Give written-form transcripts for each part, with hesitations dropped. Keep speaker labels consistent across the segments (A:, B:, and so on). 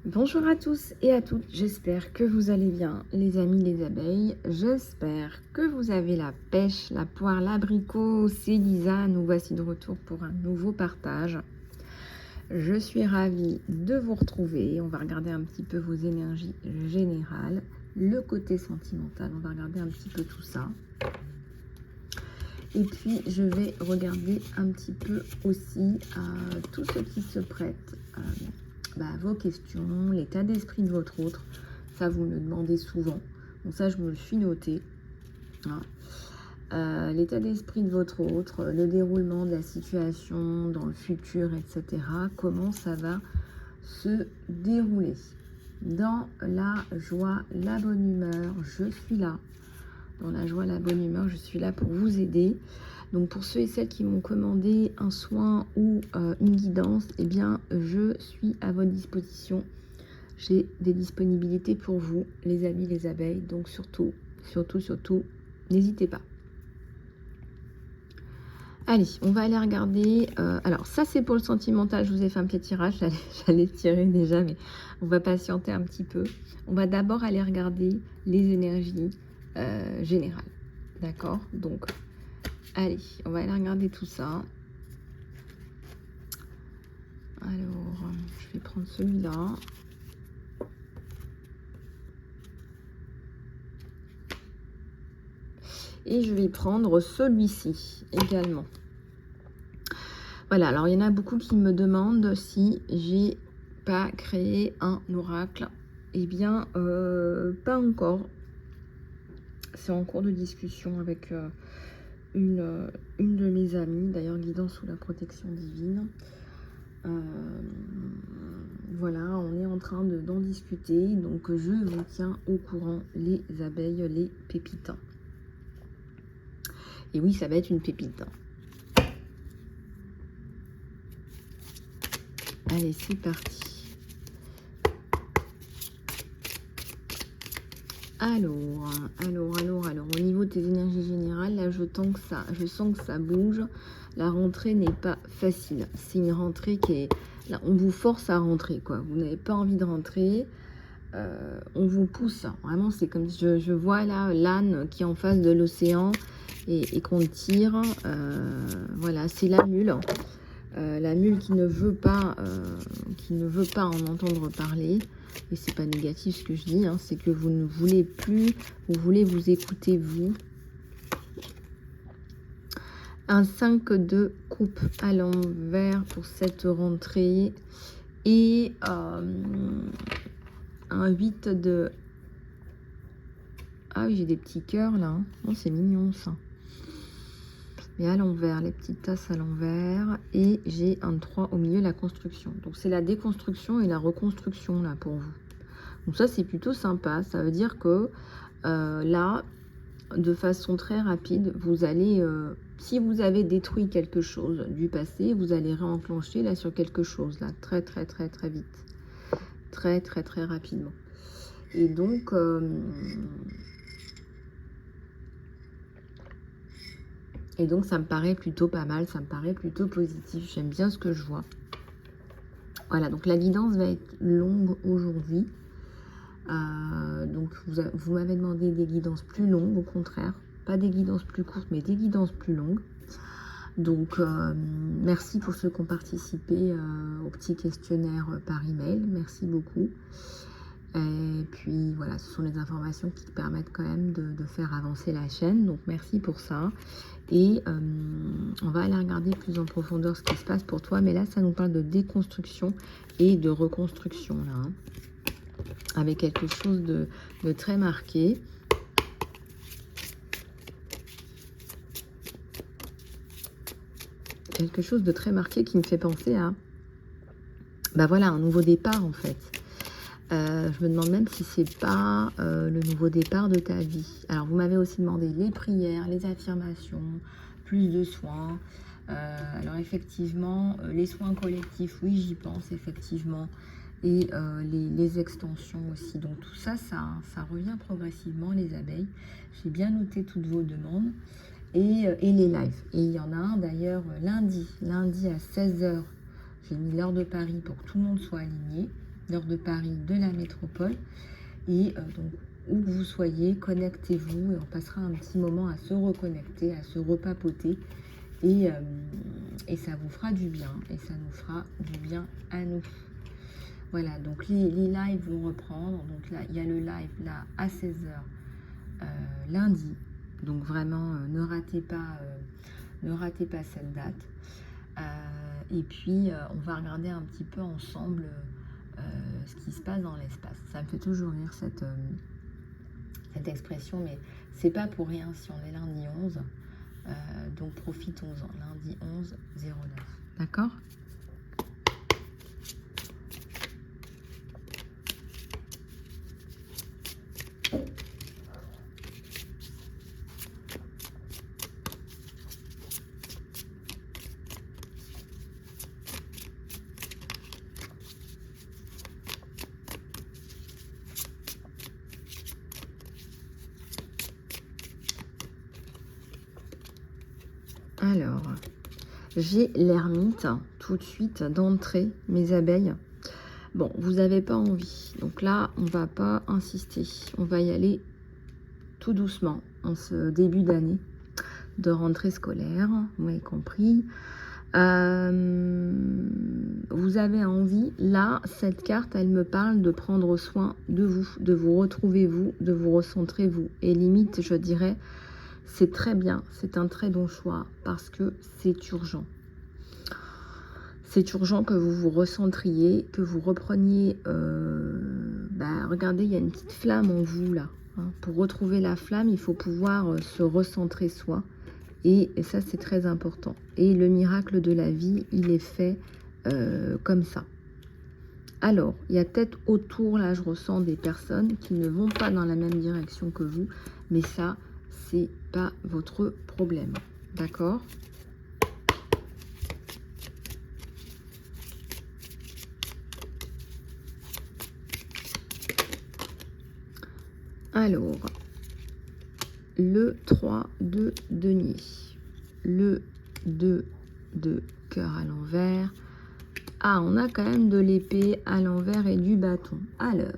A: Bonjour à tous et à toutes, j'espère que vous allez bien les amis les abeilles, j'espère que vous avez la pêche, la poire, l'abricot, c'est Lisa, nous voici de retour pour un nouveau partage. Je suis ravie de vous retrouver, on va regarder un petit peu vos énergies générales, le côté sentimental, on va regarder un petit peu tout ça. Et puis je vais regarder un petit peu aussi tout ce qui se prête vos questions, l'état d'esprit de votre autre. Ça, vous me le demandez souvent. Donc ça, je me le suis noté. L'état d'esprit de votre autre, le déroulement de la situation dans le futur, etc. Comment ça va se dérouler. Dans la joie, la bonne humeur, je suis là. Dans la joie, la bonne humeur, je suis là pour vous aider. Donc pour ceux et celles qui m'ont commandé un soin ou une guidance, eh bien je suis à votre disposition. J'ai des disponibilités pour vous, les amis, les abeilles. Donc surtout, n'hésitez pas. Allez, on va aller regarder. Alors ça c'est pour le sentimental, je vous ai fait un petit tirage, j'allais tirer déjà, mais on va patienter un petit peu. On va d'abord aller regarder les énergies générales. D'accord? Donc, allez, on va aller regarder tout ça. Alors, je vais prendre celui-là. Et je vais prendre celui-ci également. Voilà, alors il y en a beaucoup qui me demandent si j'ai pas créé un oracle. Eh bien, pas encore. C'est en cours de discussion avec une de mes amies, d'ailleurs guidance sous la protection divine. Voilà, on est en train d'en discuter, donc je vous tiens au courant, les abeilles, les pépites. Et oui, ça va être une pépite. Allez, c'est parti. Alors, au niveau de tes énergies générales, là, je sens que ça bouge. La rentrée n'est pas facile. C'est une rentrée qui est... Là, on vous force à rentrer, quoi. Vous n'avez pas envie de rentrer. On vous pousse. Vraiment, c'est comme si je vois là l'âne qui est en face de l'océan et qu'on tire. Voilà, c'est la mule. La mule qui ne veut pas en entendre parler. Et c'est pas négatif ce que je dis, hein, c'est que vous ne voulez plus, vous voulez vous écouter vous. Un 5 de coupe à l'envers pour cette rentrée et un 8 de... Ah oui, j'ai des petits cœurs là, hein. Oh, c'est mignon ça. Mais à l'envers, les petites tasses à l'envers. Et j'ai un 3 au milieu, la construction. Donc c'est la déconstruction et la reconstruction là pour vous. Donc ça c'est plutôt sympa, ça veut dire que là, de façon très rapide, vous allez, si vous avez détruit quelque chose du passé, vous allez réenclencher là sur quelque chose, là, très vite. Très rapidement. Et donc, ça me paraît plutôt pas mal, ça me paraît plutôt positif. J'aime bien ce que je vois. Voilà, donc la guidance va être longue aujourd'hui. Donc vous m'avez demandé des guidances plus longues, au contraire, pas des guidances plus courtes mais des guidances plus longues. Donc merci pour ceux qui ont participé au petit questionnaire par email, merci beaucoup. Et puis voilà, ce sont les informations qui permettent quand même de faire avancer la chaîne, donc merci pour ça. Et on va aller regarder plus en profondeur ce qui se passe pour toi, mais là ça nous parle de déconstruction et de reconstruction là, hein, avec quelque chose de très marqué. Quelque chose de très marqué qui me fait penser à voilà, un nouveau départ en fait. Je me demande même si c'est pas le nouveau départ de ta vie. Alors vous m'avez aussi demandé les prières, les affirmations, plus de soins. Alors effectivement, les soins collectifs, oui j'y pense effectivement. Et les extensions aussi. Donc tout ça, ça revient progressivement les abeilles. J'ai bien noté toutes vos demandes. Et les lives. Et il y en a un d'ailleurs lundi à 16 h. J'ai mis l'heure de Paris pour que tout le monde soit aligné. l'heure de Paris, de la métropole. Et donc, où que vous soyez, connectez-vous et on passera un petit moment à se reconnecter, à se repapoter. Et ça vous fera du bien et ça nous fera du bien à nous. Voilà, donc les lives vont reprendre. Donc là, il y a le live là à 16h lundi. Donc vraiment, ne ratez pas cette date. Et puis, on va regarder un petit peu ensemble ce qui se passe dans l'espace. Ça me fait toujours rire cette expression, mais c'est pas pour rien si on est lundi 11. Donc profitons-en, lundi 11/09. D'accord ? Alors, j'ai l'ermite tout de suite d'entrée, mes abeilles. Bon, vous n'avez pas envie. Donc là, on va pas insister. On va y aller tout doucement en ce début d'année de rentrée scolaire. Vous m'avez compris. Vous avez envie, là, cette carte, elle me parle de prendre soin de vous retrouver vous, de vous recentrer vous. Et limite, je dirais, c'est très bien, c'est un très bon choix parce que c'est urgent. C'est urgent que vous vous recentriez, que vous repreniez... regardez, il y a une petite flamme en vous là. Hein. Pour retrouver la flamme, il faut pouvoir se recentrer soi. Et ça, c'est très important. Et le miracle de la vie, il est fait comme ça. Alors, il y a peut-être autour, là, je ressens des personnes qui ne vont pas dans la même direction que vous. Mais ça, c'est pas votre problème. D'accord ? Alors, le 3 de denier, le 2 de cœur à l'envers. Ah, on a quand même de l'épée à l'envers et du bâton. Alors,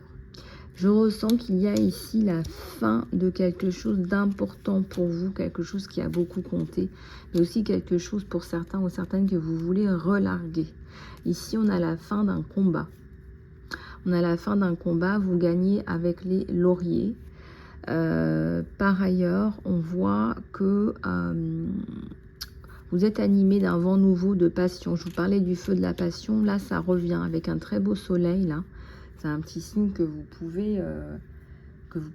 A: je ressens qu'il y a ici la fin de quelque chose d'important pour vous, quelque chose qui a beaucoup compté, mais aussi quelque chose pour certains ou certaines que vous voulez relarguer. Ici, on a la fin d'un combat. On a la fin d'un combat, vous gagnez avec les lauriers. Par ailleurs, on voit que vous êtes animé d'un vent nouveau de passion. Je vous parlais du feu de la passion. Là, ça revient avec un très beau soleil. Là, c'est un petit signe que vous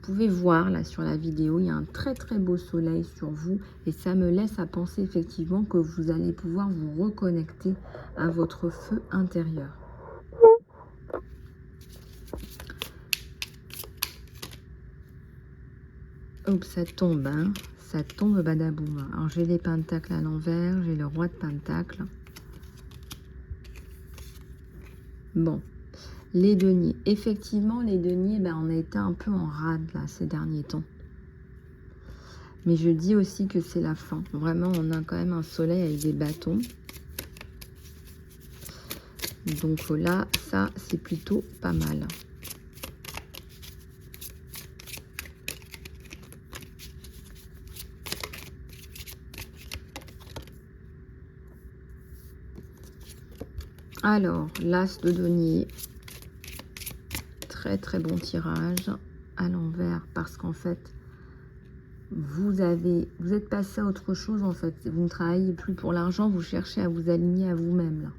A: pouvez voir là sur la vidéo. Il y a un très très beau soleil sur vous. Et ça me laisse à penser effectivement que vous allez pouvoir vous reconnecter à votre feu intérieur. Oups, ça tombe, hein. Ça tombe badaboum. Alors, j'ai les pentacles à l'envers, j'ai le roi de pentacles. Bon, les deniers. Effectivement, les deniers, on a été un peu en rade, là, ces derniers temps. Mais je dis aussi que c'est la fin. Vraiment, on a quand même un soleil avec des bâtons. Donc là, ça, c'est plutôt pas mal. Alors, l'as de denier, très très bon tirage à l'envers parce qu'en fait, vous êtes passé à autre chose en fait. Vous ne travaillez plus pour l'argent, vous cherchez à vous aligner à vous-même là.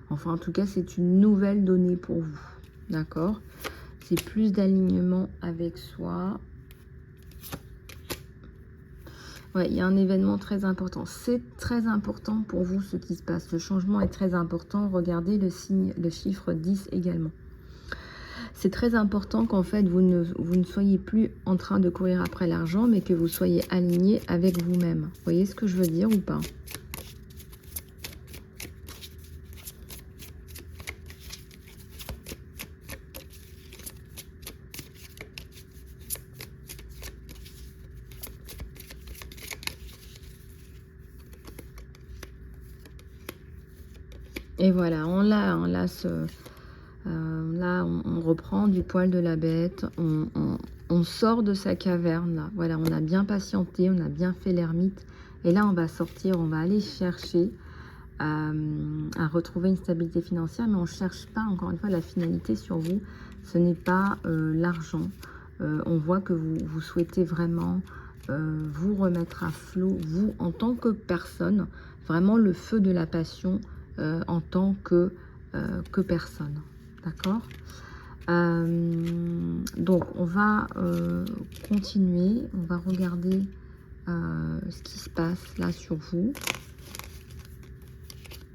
A: Enfin, en tout cas, c'est une nouvelle donnée pour vous, d'accord? C'est plus d'alignement avec soi. Ouais, il y a un événement très important. C'est très important pour vous ce qui se passe. Le changement est très important. Regardez le signe, le chiffre 10 également. C'est très important qu'en fait, vous ne soyez plus en train de courir après l'argent, mais que vous soyez aligné avec vous-même. Vous voyez ce que je veux dire ou pas? Et voilà, on l'a là, on reprend du poil de la bête, on sort de sa caverne, là. Voilà, on a bien patienté, on a bien fait l'ermite. Et là, on va sortir, on va aller chercher à retrouver une stabilité financière, mais on ne cherche pas, encore une fois, la finalité sur vous. Ce n'est pas l'argent. On voit que vous souhaitez vraiment vous remettre à flot, vous, en tant que personne, vraiment le feu de la passion en tant que personne. D'accord? Donc, on va continuer, on va regarder ce qui se passe là sur vous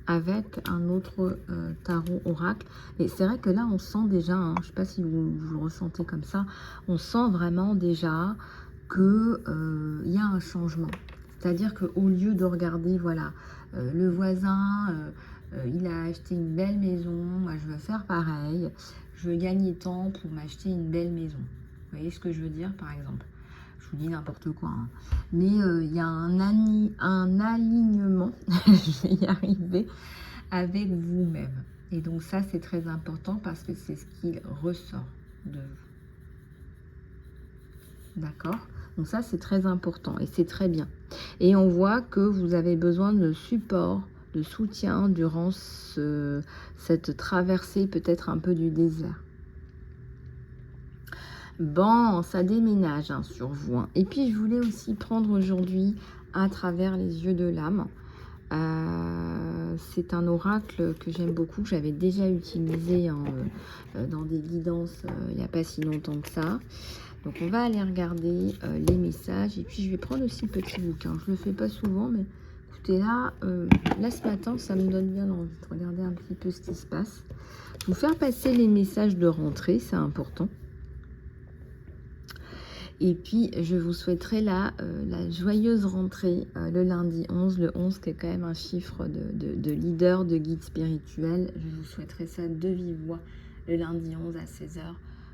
A: avec un autre tarot oracle. Et c'est vrai que là, on sent déjà, hein, je ne sais pas si vous le ressentez comme ça, on sent vraiment déjà que y a un changement. C'est-à-dire qu'au lieu de regarder, voilà, le voisin, il a acheté une belle maison, moi je veux faire pareil, je veux gagner tant pour m'acheter une belle maison. Vous voyez ce que je veux dire, par exemple? Je vous dis n'importe quoi, hein. Mais il y a un alignement, je vais y arriver, avec vous-même. Et donc ça, c'est très important parce que c'est ce qui ressort de vous. D'accord? Donc ça, c'est très important et c'est très bien. Et on voit que vous avez besoin de support, de soutien durant cette traversée peut-être un peu du désert. Bon, ça déménage hein, sur vous. Hein. Et puis, je voulais aussi prendre aujourd'hui à travers les yeux de l'âme. C'est un oracle que j'aime beaucoup, que j'avais déjà utilisé dans des guidances il n'y a pas si longtemps que ça. Donc, on va aller regarder les messages. Et puis, je vais prendre aussi le petit bouquin. Je ne le fais pas souvent, mais écoutez, là ce matin, ça me donne bien envie de regarder un petit peu ce qui se passe. Vous faire passer les messages de rentrée, c'est important. Et puis, je vous souhaiterais la joyeuse rentrée le lundi 11. Le 11 qui est quand même un chiffre de leader, de guide spirituel. Je vous souhaiterais ça de vive voix le lundi 11 à 16 h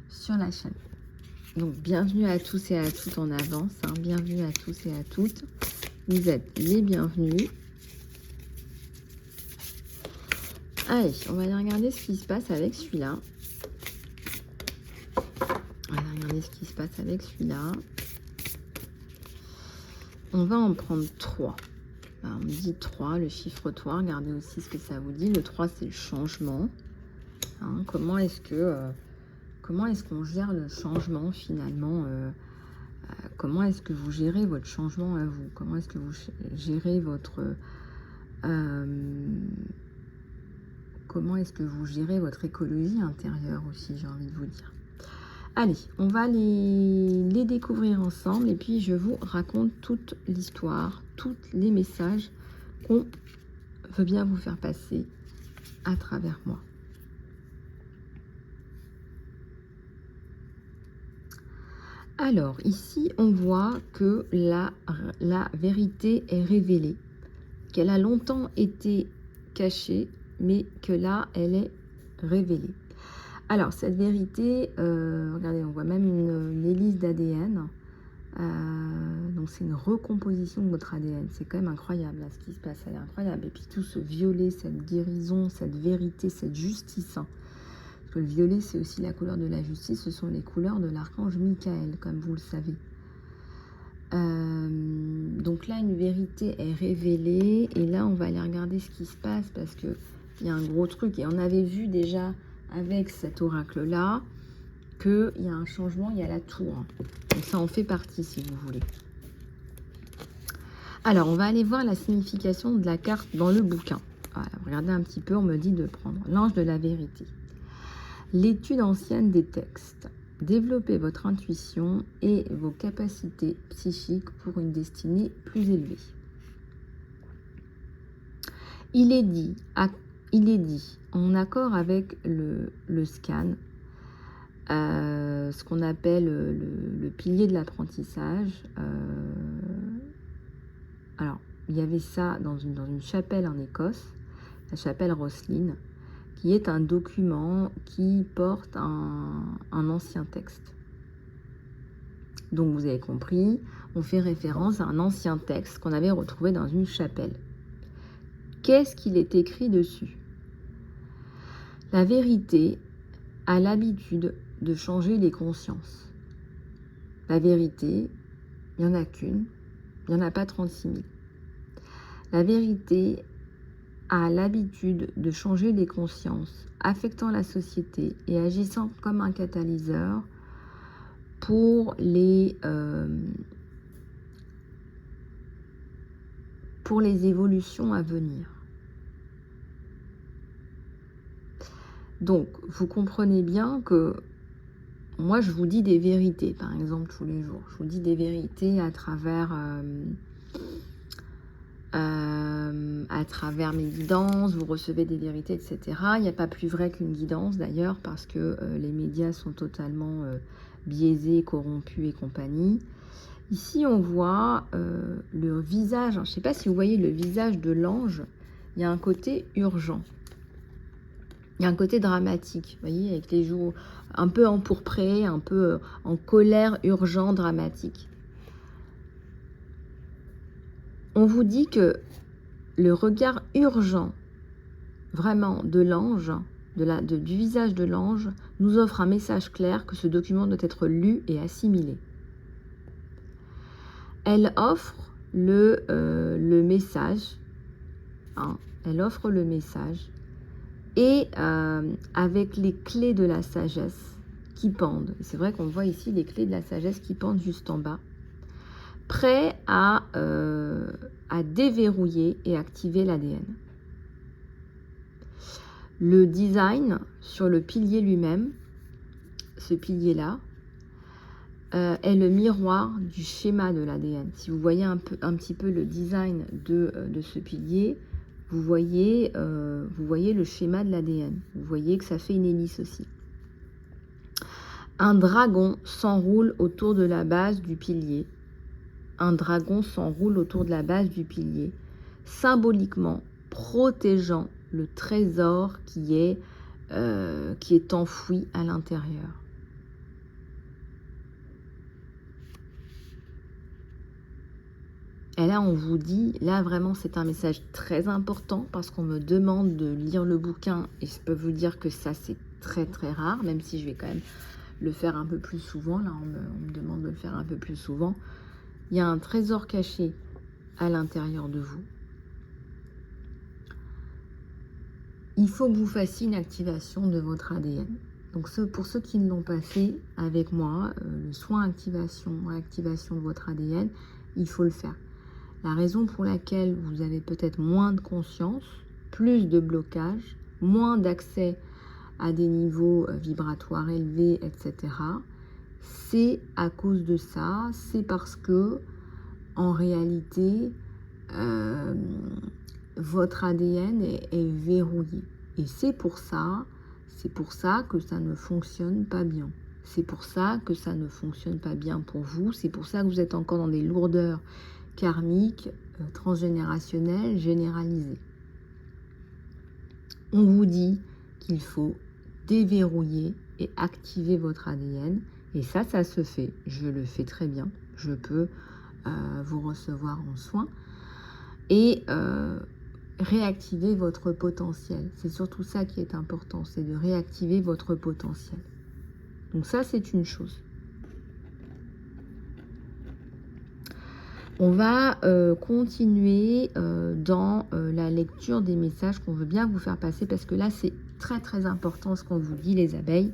A: sur la chaîne. Donc, bienvenue à tous et à toutes en avance. Hein. Bienvenue à tous et à toutes. Vous êtes les bienvenus. Allez, on va aller regarder ce qui se passe avec celui-là. On va regarder ce qui se passe avec celui-là. On va en prendre 3. Alors, on me dit 3, le chiffre 3. Regardez aussi ce que ça vous dit. Le 3, c'est le changement. Hein, comment est-ce qu'on gère le changement finalement comment est-ce que vous gérez votre changement à vous? Comment est-ce que vous gérez comment est-ce que vous gérez votre écologie intérieure aussi, j'ai envie de vous dire. Allez, on va les découvrir ensemble et puis je vous raconte toute l'histoire, tous les messages qu'on veut bien vous faire passer à travers moi. Alors, ici, on voit que la vérité est révélée, qu'elle a longtemps été cachée, mais que là, elle est révélée. Alors, cette vérité, regardez, on voit même une hélice d'ADN. Donc, c'est une recomposition de votre ADN. C'est quand même incroyable, là, ce qui se passe. Elle est incroyable. Et puis, tout ce violet, cette guérison, cette vérité, cette justice. Hein. Parce que le violet, c'est aussi la couleur de la justice. Ce sont les couleurs de l'archange Michael, comme vous le savez. Donc là, une vérité est révélée. Et là, on va aller regarder ce qui se passe parce qu'il y a un gros truc. Et on avait vu déjà avec cet oracle-là, qu'il y a un changement, il y a la tour. Donc ça en fait partie, si vous voulez. Alors, on va aller voir la signification de la carte dans le bouquin. Voilà, regardez un petit peu, on me dit de prendre l'ange de la vérité. L'étude ancienne des textes. Développez votre intuition et vos capacités psychiques pour une destinée plus élevée. Il est dit en accord avec le scan, ce qu'on appelle le pilier de l'apprentissage. Alors, il y avait ça dans une chapelle en Écosse, la chapelle Rosslyn, qui est un document qui porte un ancien texte. Donc, vous avez compris, on fait référence à un ancien texte qu'on avait retrouvé dans une chapelle. Qu'est-ce qu'il est écrit dessus? La vérité a l'habitude de changer les consciences. La vérité, il n'y en a qu'une, il n'y en a pas 36 000. La vérité a l'habitude de changer les consciences, affectant la société et agissant comme un catalyseur pour les évolutions à venir. Donc, vous comprenez bien que moi, je vous dis des vérités, par exemple, tous les jours. Je vous dis des vérités à travers mes guidances, vous recevez des vérités, etc. Il n'y a pas plus vrai qu'une guidance, d'ailleurs, parce que les médias sont totalement biaisés, corrompus et compagnie. Ici, on voit le visage, je ne sais pas si vous voyez le visage de l'ange, il y a un côté urgent. Il y a un côté dramatique, vous voyez, avec les joues un peu empourprées, un peu en colère, urgent, dramatique. On vous dit que le regard urgent, vraiment, de l'ange, du visage de l'ange, nous offre un message clair que ce document doit être lu et assimilé. Elle offre le message, hein, elle offre le message, et avec les clés de la sagesse qui pendent. C'est vrai qu'on voit ici les clés de la sagesse qui pendent juste en bas, prêt à déverrouiller et activer l'ADN. Le design sur le pilier lui-même, ce pilier-là, est le miroir du schéma de l'ADN. Si vous voyez un petit peu le design de ce pilier, vous voyez le schéma de l'ADN. Vous voyez que ça fait une hélice aussi. Un dragon s'enroule autour de la base du pilier. Un dragon s'enroule autour de la base du pilier, symboliquement protégeant le trésor qui est enfoui à l'intérieur. Et là, on vous dit, là vraiment c'est un message très important parce qu'on me demande de lire le bouquin et je peux vous dire que ça c'est très très rare, même si je vais quand même le faire un peu plus souvent. Là, on me demande de le faire un peu plus souvent. Il y a un trésor caché à l'intérieur de vous. Il faut que vous fassiez une activation de votre ADN. Donc pour ceux qui ne l'ont pas fait avec moi, le soin activation de votre ADN, il faut le faire. La raison pour laquelle vous avez peut-être moins de conscience, plus de blocage, moins d'accès à des niveaux vibratoires élevés, etc., c'est à cause de ça, c'est parce que, en réalité, votre ADN est verrouillé. Et c'est pour ça que ça ne fonctionne pas bien. C'est pour ça que ça ne fonctionne pas bien pour vous. C'est pour ça que vous êtes encore dans des lourdeurs karmiques, transgénérationnelles, généralisées. On vous dit qu'il faut déverrouiller et activer votre ADN. Et ça se fait. Je le fais très bien. Je peux vous recevoir en soins. Et réactiver votre potentiel. C'est surtout ça qui est important, c'est de réactiver votre potentiel. Donc ça, c'est une chose. On va continuer dans la lecture des messages qu'on veut bien vous faire passer, parce que là, c'est très très important ce qu'on vous dit, les abeilles.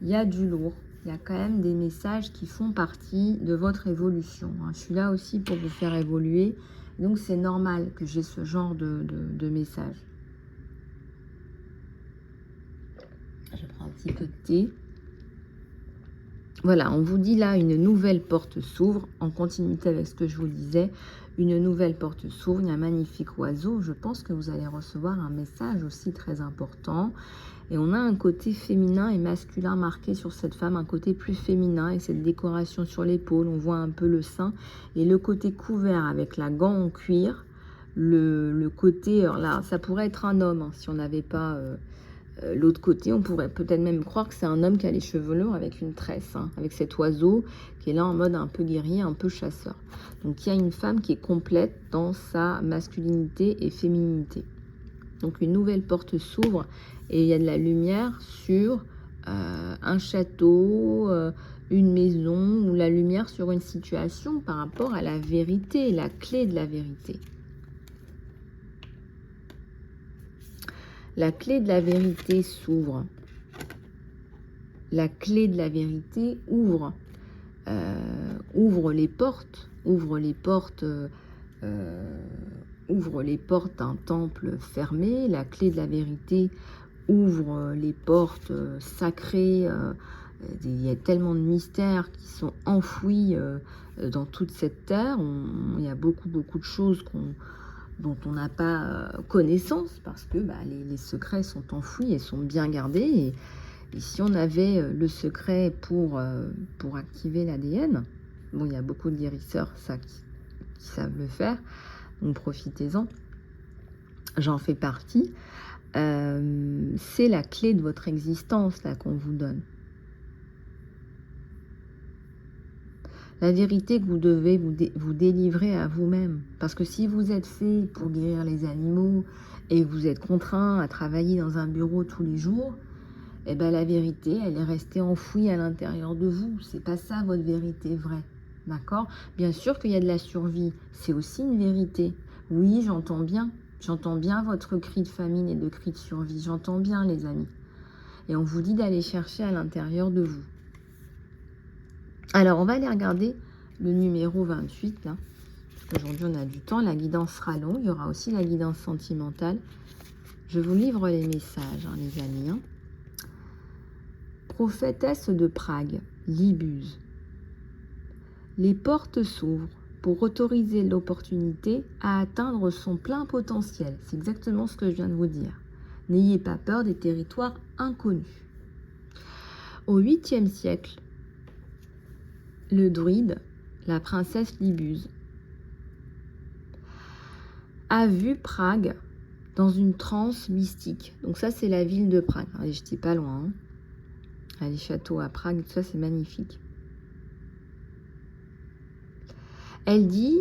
A: Il y a du lourd, il y a quand même des messages qui font partie de votre évolution. Je suis là aussi pour vous faire évoluer, donc c'est normal que j'ai ce genre de messages. Je prends un petit peu de thé. Voilà, on vous dit là, une nouvelle porte s'ouvre, en continuité avec ce que je vous disais, une nouvelle porte s'ouvre, il y a un magnifique oiseau, je pense que vous allez recevoir un message aussi très important, et on a un côté féminin et masculin marqué sur cette femme, un côté plus féminin, et cette décoration sur l'épaule, on voit un peu le sein, et le côté couvert avec la gant en cuir, le côté, alors là, ça pourrait être un homme, hein, si on n'avait pas... l'autre côté, on pourrait peut-être même croire que c'est un homme qui a les cheveux longs avec une tresse, hein, avec cet oiseau qui est là en mode un peu guerrier, un peu chasseur. Donc il y a une femme qui est complète dans sa masculinité et féminité. Donc une nouvelle porte s'ouvre et il y a de la lumière sur un château, une maison ou la lumière sur une situation par rapport à la vérité, la clé de la vérité. La clé de la vérité s'ouvre. La clé de la vérité ouvre les portes, ouvre les portes d'un temple fermé. La clé de la vérité ouvre les portes sacrées. Il y a tellement de mystères qui sont enfouis dans toute cette terre. Il y a beaucoup de choses dont on n'a pas connaissance parce que les secrets sont enfouis et sont bien gardés. Et si on avait le secret pour activer l'ADN, bon, il y a beaucoup de guérisseurs qui savent le faire, donc profitez-en. J'en fais partie. C'est la clé de votre existence là qu'on vous donne. La vérité que vous devez vous délivrer à vous-même. Parce que si vous êtes fait pour guérir les animaux et vous êtes contraint à travailler dans un bureau tous les jours, eh ben la vérité, elle est restée enfouie à l'intérieur de vous. C'est pas ça votre vérité vraie. D'accord? Bien sûr qu'il y a de la survie. C'est aussi une vérité. Oui, j'entends bien. J'entends bien votre cri de famine et de cri de survie. J'entends bien, les amis. Et on vous dit d'aller chercher à l'intérieur de vous. Alors, on va aller regarder le numéro 28, là. Aujourd'hui, on a du temps. La guidance sera longue. Il y aura aussi la guidance sentimentale. Je vous livre les messages, les amis. Prophétesse de Prague, Libuse. Les portes s'ouvrent pour autoriser l'opportunité à atteindre son plein potentiel. C'est exactement ce que je viens de vous dire. N'ayez pas peur des territoires inconnus. Au 8e siècle, le druide, la princesse Libuse, a vu Prague dans une transe mystique. Donc ça, c'est la ville de Prague. Allez, j'étais pas loin. Les châteaux à Prague, tout ça, c'est magnifique. Elle dit,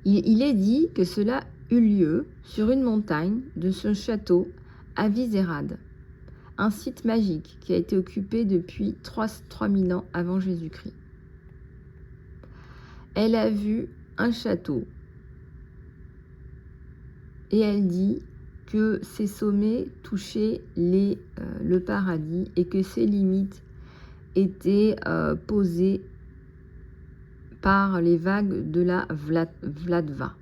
A: il est dit que cela eut lieu sur une montagne de ce château à Vyšehrad, un site magique qui a été occupé depuis 3000 ans avant Jésus-Christ. Elle a vu un château et elle dit que ses sommets touchaient le paradis et que ses limites étaient posées par les vagues de la Vladva.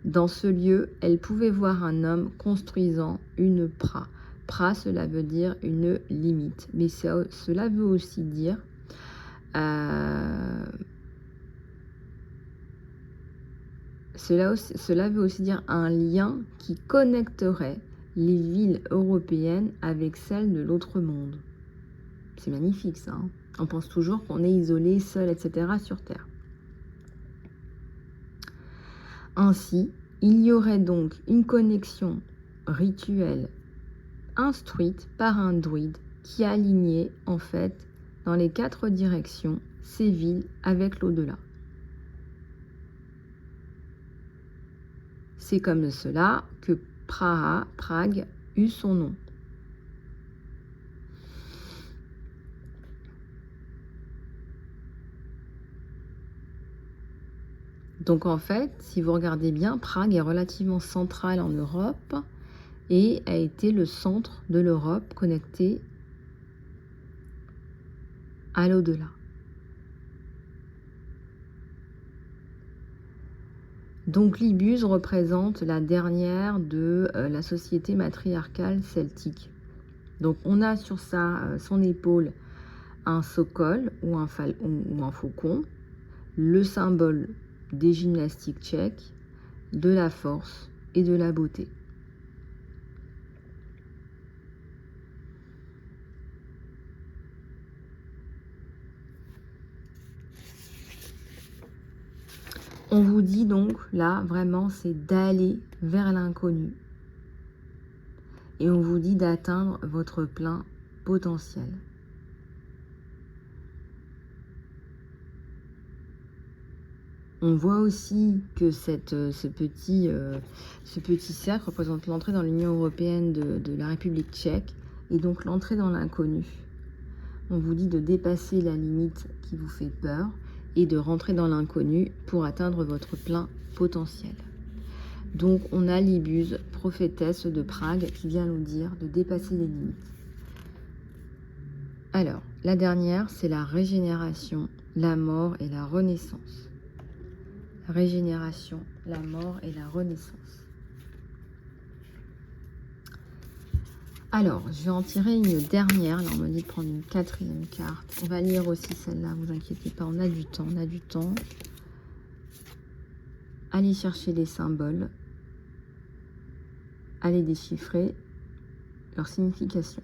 A: Dans ce lieu, elle pouvait voir un homme construisant une pra. Pra, cela veut dire une limite, mais cela veut aussi dire cela veut aussi dire un lien qui connecterait les villes européennes avec celles de l'autre monde. C'est magnifique ça. On pense toujours qu'on est isolé, seul, etc. sur Terre. Ainsi, il y aurait donc une connexion rituelle instruite par un druide qui alignait en fait dans les 4 directions ces villes avec l'au-delà. C'est comme cela que Prague eut son nom. Donc en fait, si vous regardez bien, Prague est relativement centrale en Europe et a été le centre de l'Europe connecté à l'au-delà. Donc Libuse représente la dernière de la société matriarcale celtique. Donc on a sur son épaule un sokol ou un faucon, le symbole des gymnastiques tchèques, de la force et de la beauté. On vous dit donc, là, vraiment, c'est d'aller vers l'inconnu. Et on vous dit d'atteindre votre plein potentiel. On voit aussi que ce petit cercle représente l'entrée dans l'Union européenne de la République tchèque et donc l'entrée dans l'inconnu. On vous dit de dépasser la limite qui vous fait peur et de rentrer dans l'inconnu pour atteindre votre plein potentiel. Donc on a l'Ibuse, prophétesse de Prague, qui vient nous dire de dépasser les limites. Alors, la dernière, c'est la régénération, la mort et la renaissance. Régénération, la mort et la renaissance. Alors, je vais en tirer une dernière. Là, on me dit de prendre une quatrième carte. On va lire aussi celle-là, vous inquiétez pas, on a du temps, on a du temps. Allez chercher les symboles. Allez déchiffrer leur signification.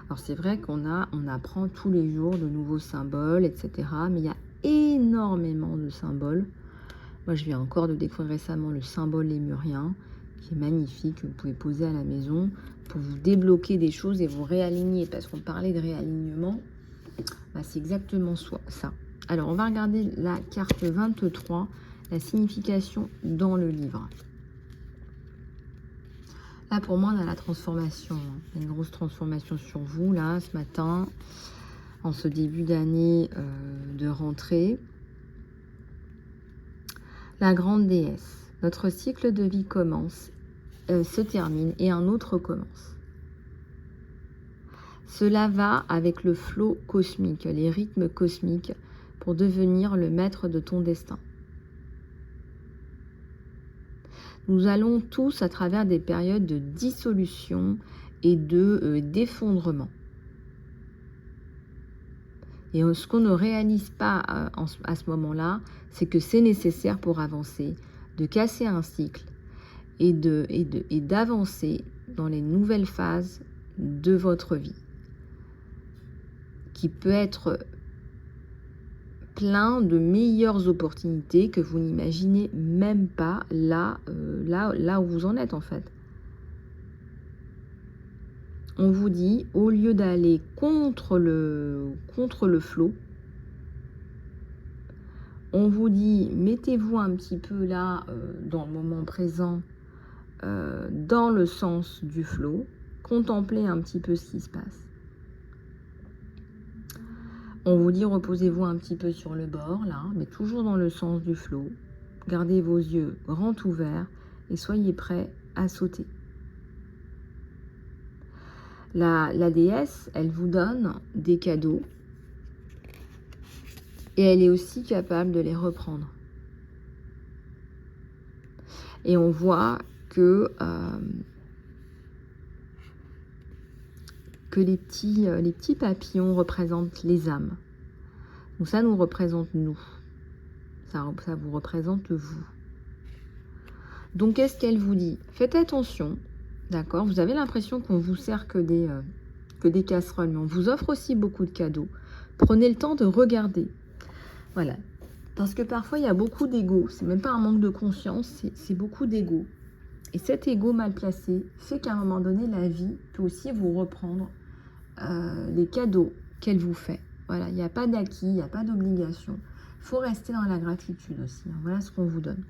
A: Alors, c'est vrai on apprend tous les jours de nouveaux symboles, etc. Mais il y a énormément de symboles. Moi, je viens encore de découvrir récemment le symbole lémurien, qui est magnifique, que vous pouvez poser à la maison pour vous débloquer des choses et vous réaligner. Parce qu'on parlait de réalignement, bah, c'est exactement ça. Alors, on va regarder la carte 23, la signification dans le livre. Là, pour moi, on a la transformation. Il y a une grosse transformation sur vous, là, ce matin, en ce début d'année de rentrée. La grande déesse. Notre cycle de vie commence, se termine et un autre commence. Cela va avec le flot cosmique, les rythmes cosmiques, pour devenir le maître de ton destin. Nous allons tous à travers des périodes de dissolution et d'effondrement. Et ce qu'on ne réalise pas à ce moment-là, c'est que c'est nécessaire pour avancer, de casser un cycle et d'avancer dans les nouvelles phases de votre vie, qui peut être plein de meilleures opportunités que vous n'imaginez même pas là où vous en êtes en fait. On vous dit, au lieu d'aller contre le flot, on vous dit, mettez-vous un petit peu là, dans le moment présent, dans le sens du flot, contemplez un petit peu ce qui se passe. On vous dit, reposez-vous un petit peu sur le bord, là, mais toujours dans le sens du flot. Gardez vos yeux grands ouverts et soyez prêts à sauter. La déesse, elle vous donne des cadeaux et elle est aussi capable de les reprendre. Et on voit que les petits papillons représentent les âmes. Donc ça nous représente nous. Ça vous représente vous. Donc qu'est-ce qu'elle vous dit? Faites attention, d'accord? Vous avez l'impression qu'on vous sert que des casseroles, mais on vous offre aussi beaucoup de cadeaux. Prenez le temps de regarder. Voilà. Parce que parfois, il y a beaucoup d'ego. C'est même pas un manque de conscience, c'est beaucoup d'ego. Et cet ego mal placé fait qu'à un moment donné, la vie peut aussi vous reprendre les cadeaux qu'elle vous fait. Voilà, il n'y a pas d'acquis, il n'y a pas d'obligation. Il faut rester dans la gratitude aussi. Voilà ce qu'on vous donne.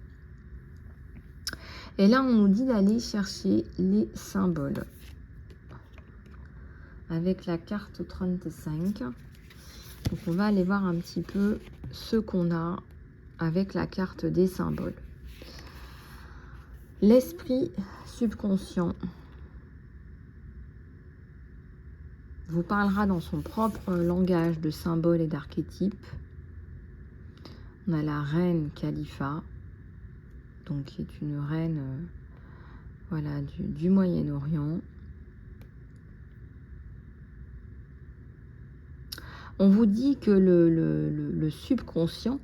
A: Et là, on nous dit d'aller chercher les symboles. Avec la carte 35. Donc, on va aller voir un petit peu ce qu'on a avec la carte des symboles. L'esprit subconscient vous parlera dans son propre langage de symboles et d'archétypes. On a la reine Khalifa, donc qui est une reine voilà, du Moyen-Orient. On vous dit que le subconscient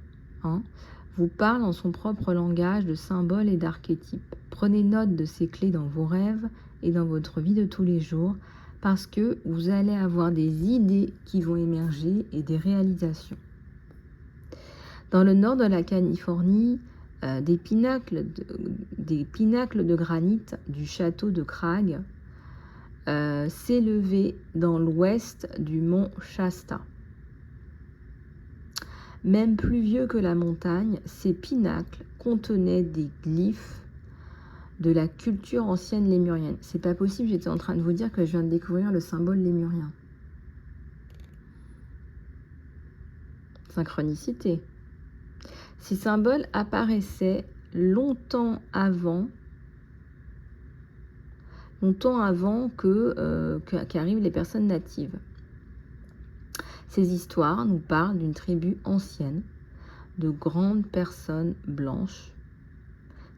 A: vous parle en son propre langage de symboles et d'archétypes. Prenez note de ces clés dans vos rêves et dans votre vie de tous les jours, parce que vous allez avoir des idées qui vont émerger et des réalisations. Dans le nord de la Californie, des pinacles de granit du château de Prague s'élevaient dans l'ouest du mont Shasta. Même plus vieux que la montagne, ces pinacles contenaient des glyphes de la culture ancienne lémurienne. C'est pas possible, j'étais en train de vous dire que je viens de découvrir le symbole lémurien. Synchronicité. Ces symboles apparaissaient longtemps avant qu'arrivent les personnes natives. Ces histoires nous parlent d'une tribu ancienne, de grandes personnes blanches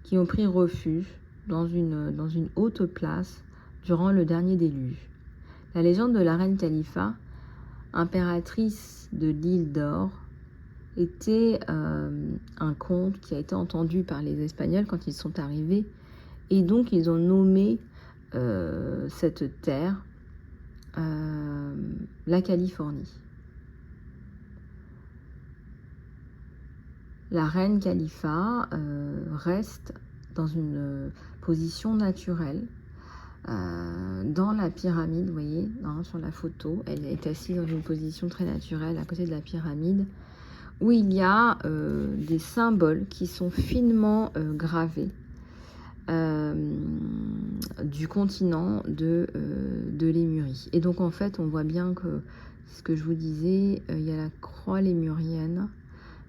A: qui ont pris refuge dans une haute place durant le dernier déluge. La légende de la reine Khalifa, impératrice de l'île d'Or, était un conte qui a été entendu par les Espagnols quand ils sont arrivés, et donc ils ont nommé cette terre la Californie. La reine Khalifa reste dans une position naturelle dans la pyramide, vous voyez, hein, sur la photo. Elle est assise dans une position très naturelle à côté de la pyramide, où il y a des symboles qui sont finement gravés du continent de Lémurie. Et donc en fait, on voit bien que, ce que je vous disais, il y a la croix lémurienne.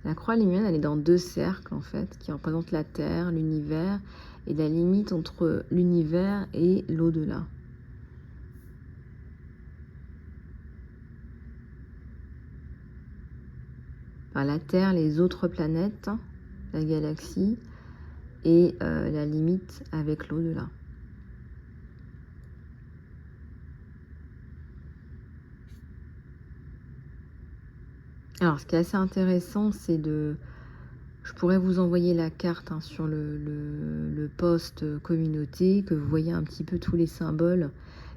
A: La croix lémurienne, elle est dans deux cercles, en fait, qui représentent la Terre, l'univers, et la limite entre l'univers et l'au-delà. Enfin, la Terre, les autres planètes, la galaxie, et la limite avec l'au-delà. Alors, ce qui est assez intéressant, c'est de... Je pourrais vous envoyer la carte hein, sur le post communauté, que vous voyez un petit peu tous les symboles.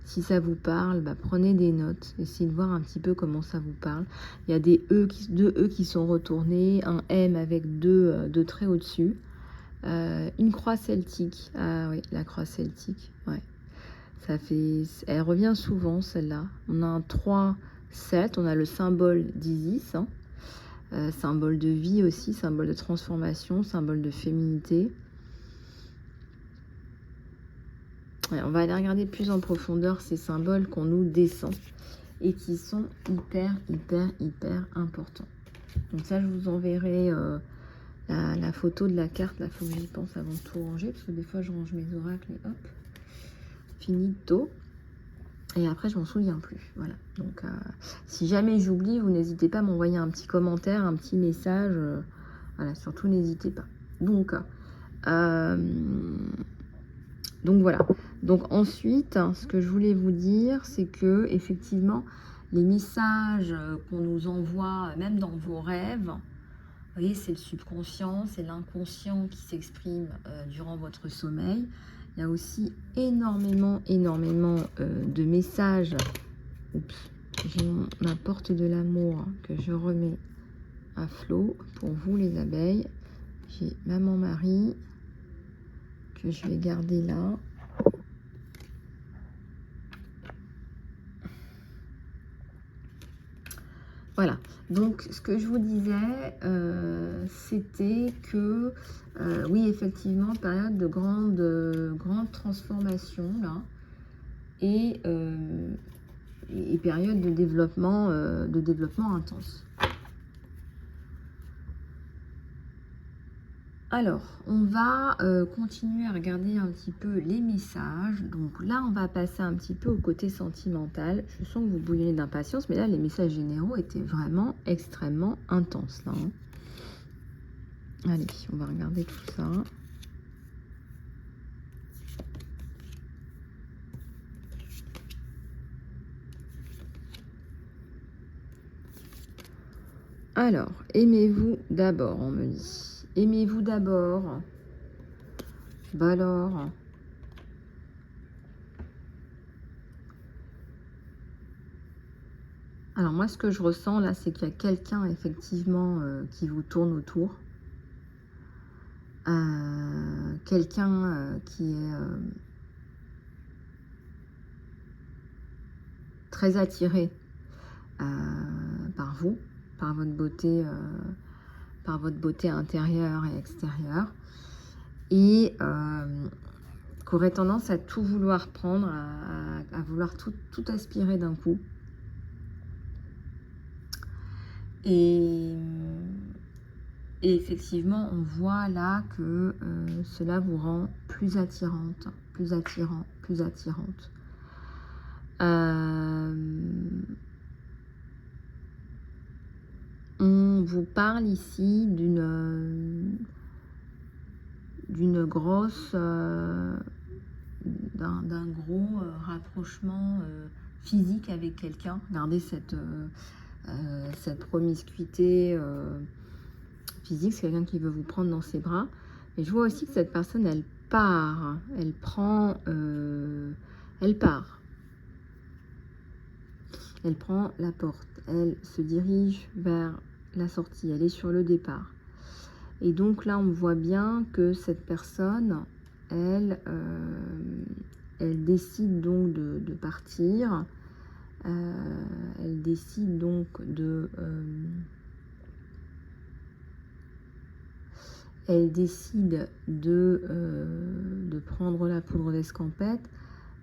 A: Si ça vous parle, bah, prenez des notes, essayez de voir un petit peu comment ça vous parle. Il y a deux E qui sont retournés, un M avec deux traits au-dessus, une croix celtique. Ah oui, la croix celtique, ouais. Elle revient souvent celle-là. On a un 3, 7, on a le symbole d'Isis, hein. Symbole de vie aussi, symbole de transformation, symbole de féminité. Ouais, on va aller regarder plus en profondeur ces symboles qu'on nous descend et qui sont hyper importants. Donc ça, je vous enverrai la photo de la carte. Là, il faut que j'y pense avant de tout ranger, parce que des fois, je range mes oracles et hop, finito. Et après, je m'en souviens plus. Voilà. Donc, si jamais j'oublie, vous n'hésitez pas à m'envoyer un petit commentaire, un petit message. Voilà, surtout n'hésitez pas. Donc voilà. Donc ensuite, ce que je voulais vous dire, c'est que effectivement, les messages qu'on nous envoie, même dans vos rêves, vous voyez, c'est le subconscient, c'est l'inconscient qui s'exprime durant votre sommeil. Il y a aussi énormément de messages. Oups, j'ai ma porte de l'amour que je remets à flot pour vous les abeilles. J'ai Maman Marie que je vais garder là. Voilà, donc ce que je vous disais, c'était que, oui, effectivement, période de grande transformation, là, et période de développement intense. Alors, on va continuer à regarder un petit peu les messages. Donc là, on va passer un petit peu au côté sentimental. Je sens que vous bouillonnez d'impatience, mais là, les messages généraux étaient vraiment extrêmement intenses, là, hein. Allez, on va regarder tout ça. Alors, aimez-vous d'abord, on me dit. Aimez-vous d'abord. Bah alors. Alors moi, ce que je ressens là, c'est qu'il y a quelqu'un effectivement qui vous tourne autour. Quelqu'un qui est très attiré par vous, par votre beauté intérieure et extérieure. Et qui aurait tendance à tout vouloir prendre, à vouloir tout aspirer d'un coup. Et effectivement, on voit là que cela vous rend plus attirante, plus attirant, plus attirante. On vous parle ici d'une grosse, d'un gros rapprochement physique avec quelqu'un. Regardez cette promiscuité physique, c'est quelqu'un qui veut vous prendre dans ses bras. Et je vois aussi que cette personne, elle part, elle prend, elle part. Elle prend la porte, elle se dirige vers la sortie, elle est sur le départ. Et donc là, on voit bien que cette personne, elle décide donc de partir. Elle décide donc de prendre la poudre d'escampette,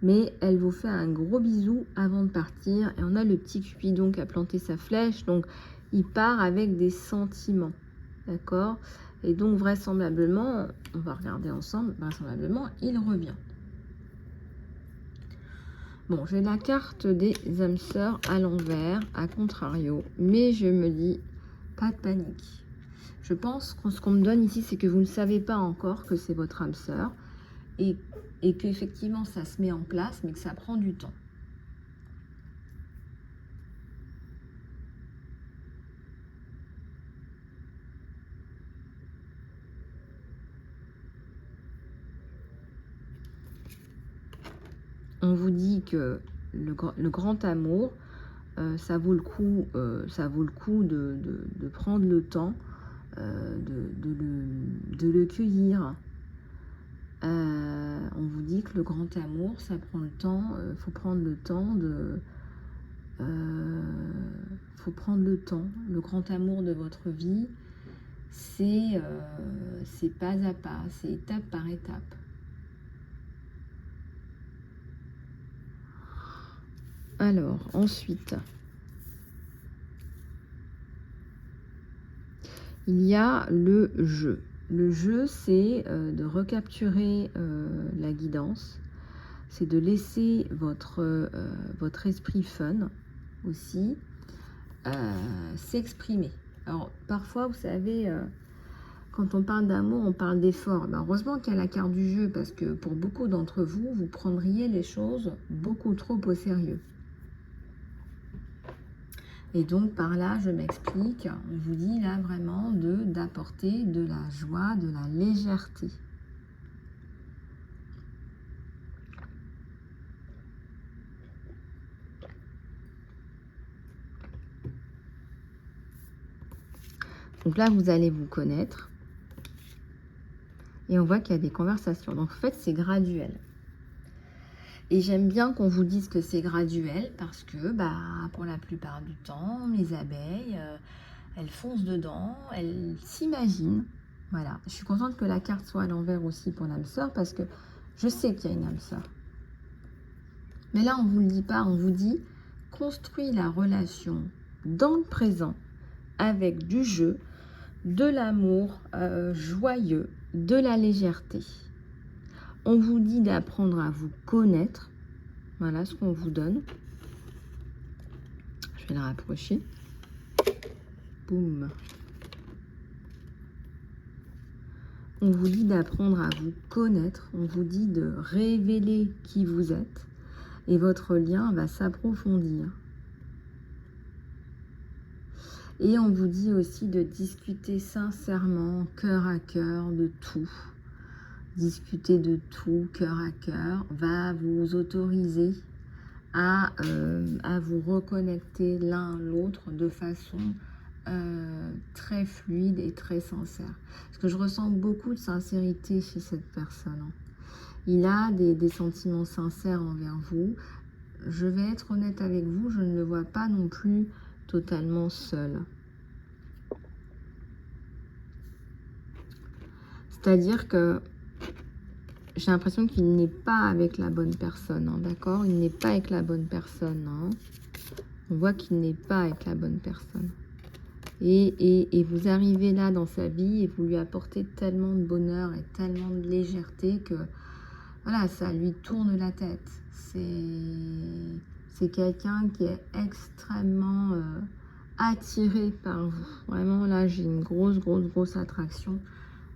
A: mais elle vous fait un gros bisou avant de partir. Et on a le petit Cupidon qui a planté sa flèche, donc il part avec des sentiments, d'accord? Et donc vraisemblablement, on va regarder ensemble, vraisemblablement il revient. Bon, j'ai la carte des âmes sœurs à l'envers, à contrario, mais je me dis, pas de panique. Je pense que ce qu'on me donne ici, c'est que vous ne savez pas encore que c'est votre âme sœur et qu'effectivement ça se met en place, mais que ça prend du temps. On vous dit que le grand amour, ça vaut le coup, de prendre le temps de le cueillir. On vous dit que le grand amour, ça prend le temps, faut prendre le temps Le grand amour de votre vie, c'est pas à pas, c'est étape par étape. Alors, ensuite, il y a le jeu. Le jeu, c'est de recapturer la guidance, c'est de laisser votre esprit fun aussi s'exprimer. Alors, parfois, vous savez, quand on parle d'amour, on parle d'effort. Ben, heureusement qu'il y a la carte du jeu, parce que pour beaucoup d'entre vous, vous prendriez les choses beaucoup trop au sérieux. Et donc par là, je m'explique, on vous dit là vraiment d'apporter de la joie, de la légèreté. Donc là, vous allez vous connaître. Et on voit qu'il y a des conversations. Donc en fait, c'est graduel. Et j'aime bien qu'on vous dise que c'est graduel parce que pour la plupart du temps, les abeilles, elles foncent dedans, elles s'imaginent. Voilà, je suis contente que la carte soit à l'envers aussi pour l'âme sœur parce que je sais qu'il y a une âme sœur. Mais là, on ne vous le dit pas, on vous dit construis la relation dans le présent avec du jeu, de l'amour joyeux, de la légèreté. On vous dit d'apprendre à vous connaître. Voilà ce qu'on vous donne. Je vais le rapprocher. Boum. On vous dit d'apprendre à vous connaître. On vous dit de révéler qui vous êtes. Et votre lien va s'approfondir. Et on vous dit aussi de discuter sincèrement, cœur à cœur, de tout. Discuter de tout, cœur à cœur, va vous autoriser à vous reconnecter l'un à l'autre de façon très fluide et très sincère. Parce que je ressens beaucoup de sincérité chez cette personne. Il a des sentiments sincères envers vous. Je vais être honnête avec vous, je ne le vois pas non plus totalement seul. C'est-à-dire que j'ai l'impression qu'il n'est pas avec la bonne personne, hein, d'accord? Il n'est pas avec la bonne personne, hein. On voit qu'il n'est pas avec la bonne personne. Et vous arrivez là dans sa vie et vous lui apportez tellement de bonheur et tellement de légèreté que, voilà, ça lui tourne la tête. C'est quelqu'un qui est extrêmement attiré par vous. Vraiment, là, j'ai une grosse attraction.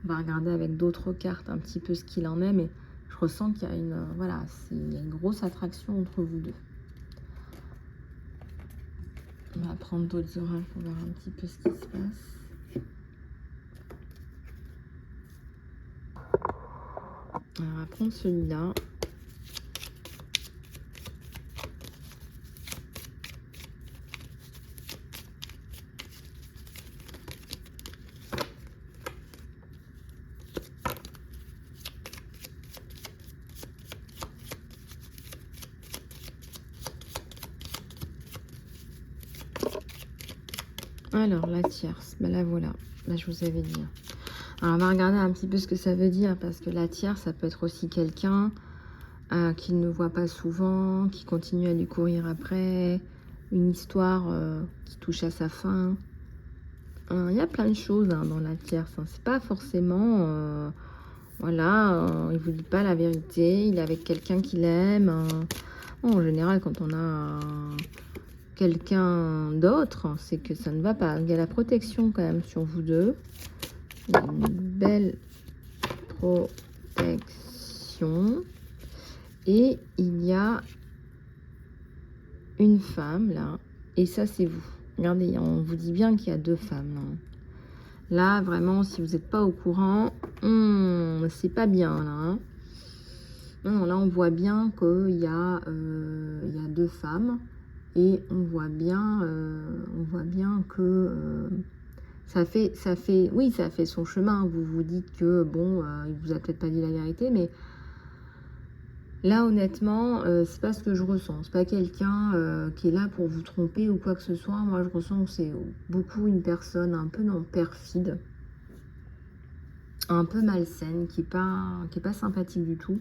A: On va regarder avec d'autres cartes un petit peu ce qu'il en est, mais je ressens qu'il y a une, voilà, il y a une grosse attraction entre vous deux. On va prendre d'autres oracles pour voir un petit peu ce qui se passe. Alors, on va prendre celui-là. Alors, la tierce, ben la voilà. Là, je vous avais dit. Alors, on va regarder un petit peu ce que ça veut dire, parce que la tierce, ça peut être aussi quelqu'un qu'il ne voit pas souvent, qui continue à lui courir après, une histoire qui touche à sa fin. Il y a plein de choses dans la tierce. Hein. C'est pas forcément... voilà, il vous dit pas la vérité, il est avec quelqu'un qu'il aime. En général, quand on a quelqu'un d'autre, c'est que ça ne va pas. Il y a la protection quand même sur vous deux. Il y a une belle protection. Et il y a une femme là. Et ça, c'est vous. Regardez, on vous dit bien qu'il y a deux femmes. Hein. Là, vraiment, si vous n'êtes pas au courant, c'est pas bien là. Hein. Non, là, on voit bien qu'il y a deux femmes. Et on voit bien que ça fait son chemin. Vous vous dites que, bon, il vous a peut-être pas dit la vérité, mais là, honnêtement, c'est pas ce que je ressens. C'est pas quelqu'un qui est là pour vous tromper ou quoi que ce soit. Moi, je ressens que c'est beaucoup une personne un peu non perfide, un peu malsaine, qui est pas sympathique du tout,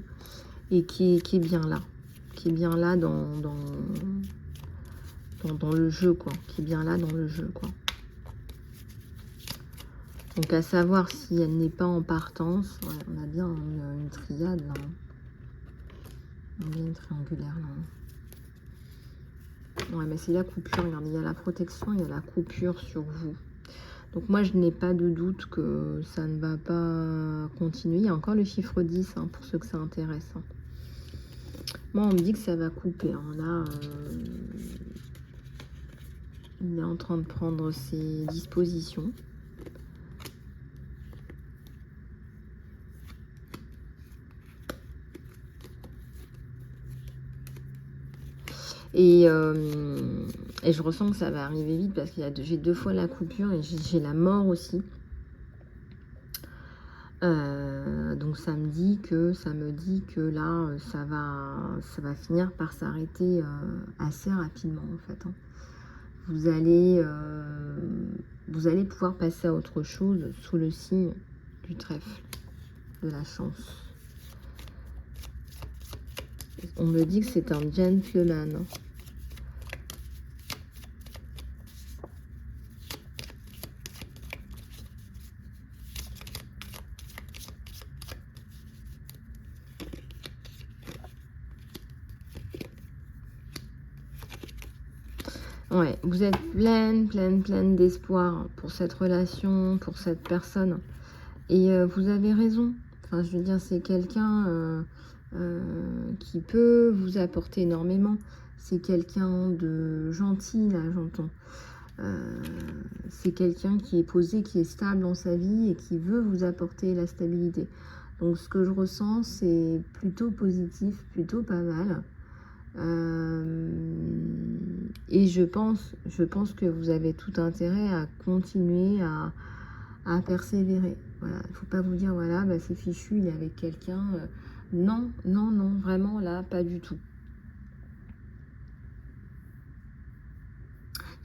A: et qui est bien là. Qui est bien là dans le jeu, quoi. Qui est bien là dans le jeu, quoi. Donc, à savoir si elle n'est pas en partance. Ouais, on a bien une triade, là. On a bien une triangulaire, là. Ouais, mais c'est la coupure. Regardez, il y a la protection, il y a la coupure sur vous. Donc, moi, je n'ai pas de doute que ça ne va pas continuer. Il y a encore le chiffre 10, hein, pour ceux que ça intéresse. Hein. Moi, on me dit que ça va couper. Hein. Là... il est en train de prendre ses dispositions. Et je ressens que ça va arriver vite parce que j'ai deux fois la coupure et j'ai la mort aussi. Donc ça me dit que là, ça va finir par s'arrêter assez rapidement en fait. Hein. Vous allez pouvoir passer à autre chose sous le signe du trèfle, de la chance. On me dit que c'est un gentleman. Ouais, vous êtes pleine d'espoir pour cette relation, pour cette personne. Et vous avez raison. Enfin, je veux dire, c'est quelqu'un qui peut vous apporter énormément. C'est quelqu'un de gentil, là, j'entends. C'est quelqu'un qui est posé, qui est stable dans sa vie et qui veut vous apporter la stabilité. Donc, ce que je ressens, c'est plutôt positif, plutôt pas mal. Et je pense que vous avez tout intérêt à continuer à persévérer. Voilà, il ne faut pas vous dire, voilà, bah, c'est fichu, il est avec quelqu'un. Non, vraiment là, pas du tout.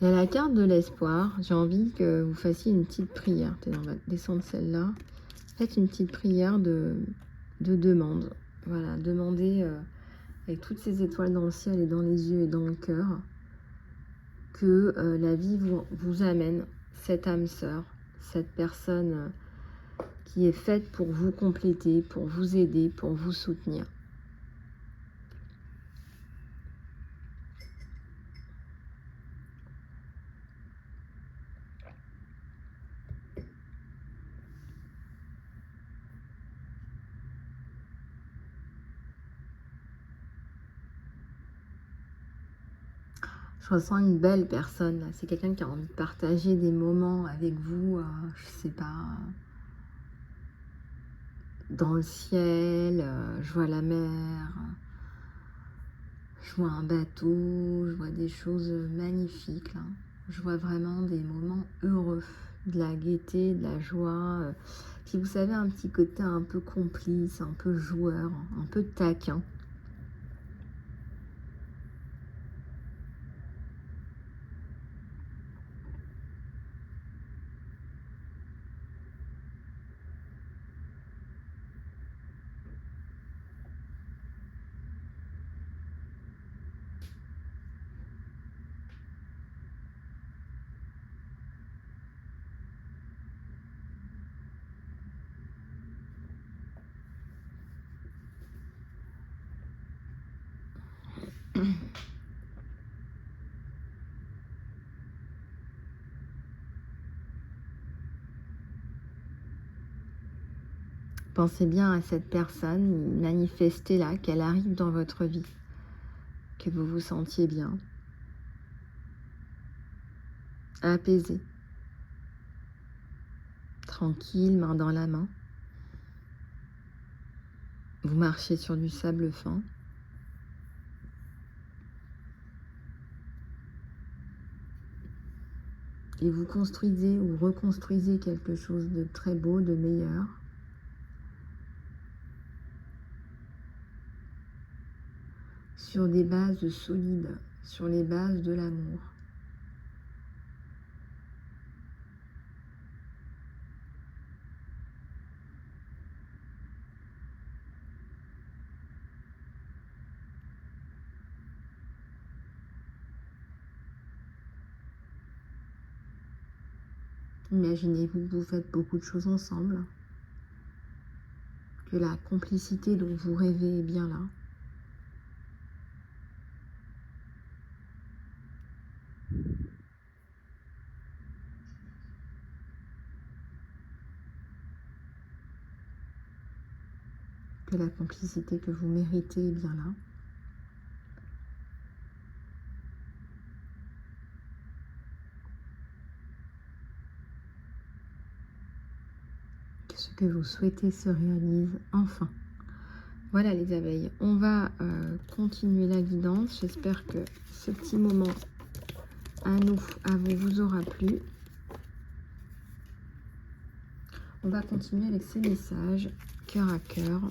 A: Il y a la carte de l'espoir. J'ai envie que vous fassiez une petite prière. On va descendre celle-là. Faites une petite prière de demande. Voilà, demandez avec toutes ces étoiles dans le ciel et dans les yeux et dans le cœur que la vie vous amène cette âme sœur, cette personne qui est faite pour vous compléter, pour vous aider, pour vous soutenir. Je ressens une belle personne, là. C'est quelqu'un qui a envie de partager des moments avec vous, je sais pas, dans le ciel, je vois la mer, je vois un bateau, je vois des choses magnifiques, là. Je vois vraiment des moments heureux, de la gaieté, de la joie, puis vous savez, un petit côté un peu complice, un peu joueur, un peu taquin. Pensez bien à cette personne, manifestez-la, qu'elle arrive dans votre vie, que vous vous sentiez bien, apaisé, tranquille, main dans la main. Vous marchez sur du sable fin. Et vous construisez ou reconstruisez quelque chose de très beau, de meilleur. Sur des bases solides, sur les bases de l'amour. Imaginez-vous que vous faites beaucoup de choses ensemble, que la complicité dont vous rêvez est bien là. Que la complicité que vous méritez est bien là. Que ce que vous souhaitez se réalise enfin. Voilà les abeilles, on va continuer la guidance. J'espère que ce petit moment à vous aura plu. On va continuer avec ces messages, cœur à cœur.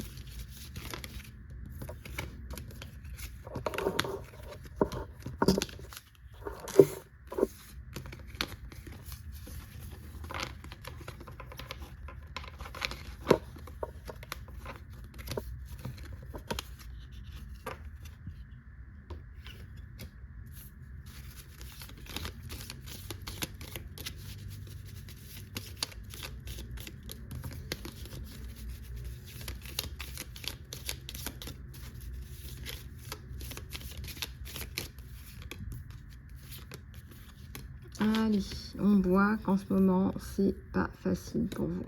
A: Allez, on voit qu'en ce moment, c'est pas facile pour vous.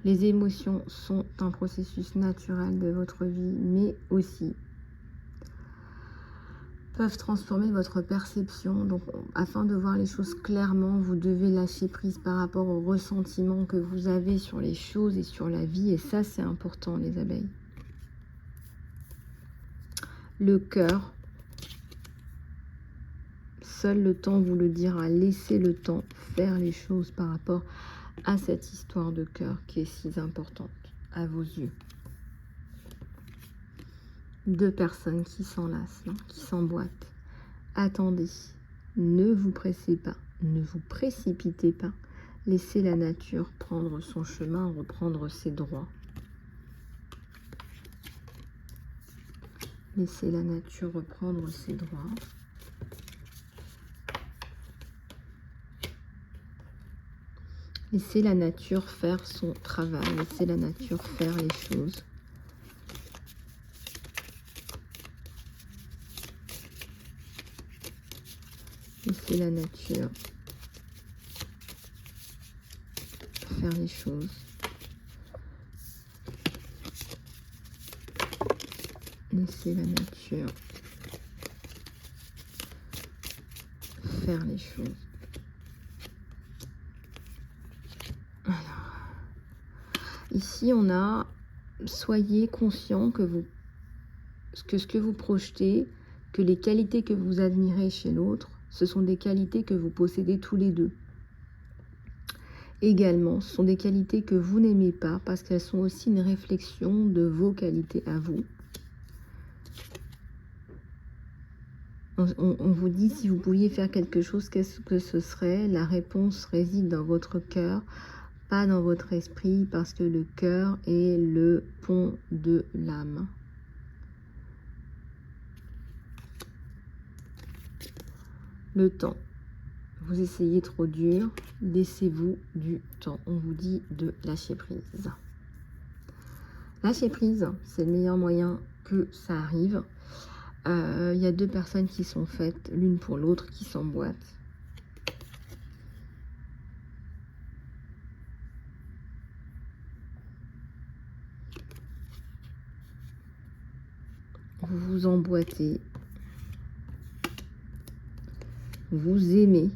A: Les émotions sont un processus naturel de votre vie, mais aussi peuvent transformer votre perception. Donc, afin de voir les choses clairement, vous devez lâcher prise par rapport au ressentiment que vous avez sur les choses et sur la vie. Et ça, c'est important, les abeilles. Le cœur, seul le temps vous le dira. Laissez le temps faire les choses par rapport à cette histoire de cœur qui est si importante à vos yeux. Deux personnes qui s'enlacent, qui s'emboîtent. Attendez, ne vous pressez pas, ne vous précipitez pas. Laissez la nature prendre son chemin, reprendre ses droits. Laissez la nature reprendre ses droits. Laissez la nature faire son travail. Laissez la nature faire les choses. Laissez la nature faire les choses. Laissez la nature faire les choses. Alors, ici on a, soyez conscient que ce que vous projetez, que les qualités que vous admirez chez l'autre, ce sont des qualités que vous possédez tous les deux. Également, ce sont des qualités que vous n'aimez pas parce qu'elles sont aussi une réflexion de vos qualités à vous. On vous dit, si vous pouviez faire quelque chose, qu'est-ce que ce serait? La réponse réside dans votre cœur, pas dans votre esprit, parce que le cœur est le pont de l'âme. Le temps. Vous essayez trop dur, laissez-vous du temps. On vous dit de lâcher prise. Lâcher prise, c'est le meilleur moyen que ça arrive. Il y a deux personnes qui sont faites l'une pour l'autre, qui s'emboîtent. Vous vous emboîtez. Vous aimez,